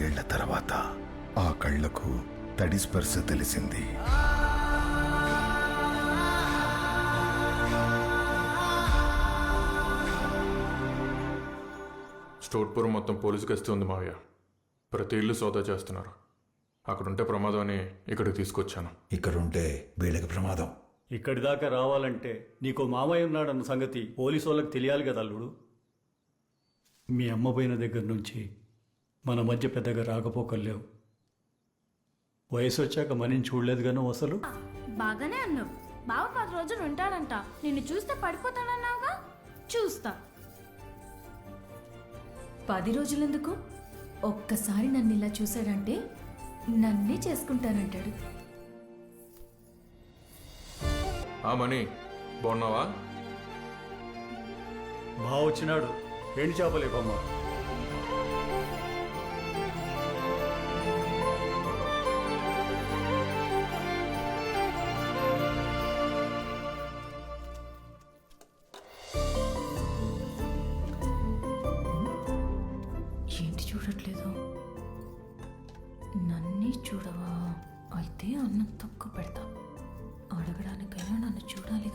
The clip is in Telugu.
ఏళ్ల తర్వాత ఆ కళ్లకు తడి స్పర్శ తెలిసింది. స్టోర్పురం మొత్తం పోలీసు గస్తీ ఉంది మావయ్య. ప్రతి ఇల్లు సోదా చేస్తున్నారు. అక్కడుంటే ప్రమాదం అని ఇక్కడికి తీసుకొచ్చాను. ఇక్కడుంటే వీళ్ళకి ప్రమాదం. ఇక్కడి దాకా రావాలంటే నీకో మామయ్య ఉన్నాడన్న సంగతి పోలీసు వాళ్ళకి తెలియాలి కదా అల్లుడు. మీ అమ్మ పోయిన దగ్గర నుంచి మన మధ్య పెద్దగా రాకపోకలేవు. వయసు వచ్చాక మనని చూడలేదు గాను అసలు. బాగానే అన్నావు. బావ 10 రోజులు ఉంటాడంట. నిన్ను చూస్తే పడిపోతానన్నావుగా. చూస్తా. 10 రోజులెందుకు? ఒక్కసారి నన్ను ఇలా చూశాడంటే నన్నే చేసుకుంటానంటాడు. ఆ మణి, బాగున్నావా? బావ వచ్చినాడు. ఎండి చేపలేకమ్మ. ఏంటి చూడట్లేదు? నన్నే చూడవా? అయితే అన్నం తక్కువ పెడతా. అడగడానికైనా నన్ను చూడాలిగా.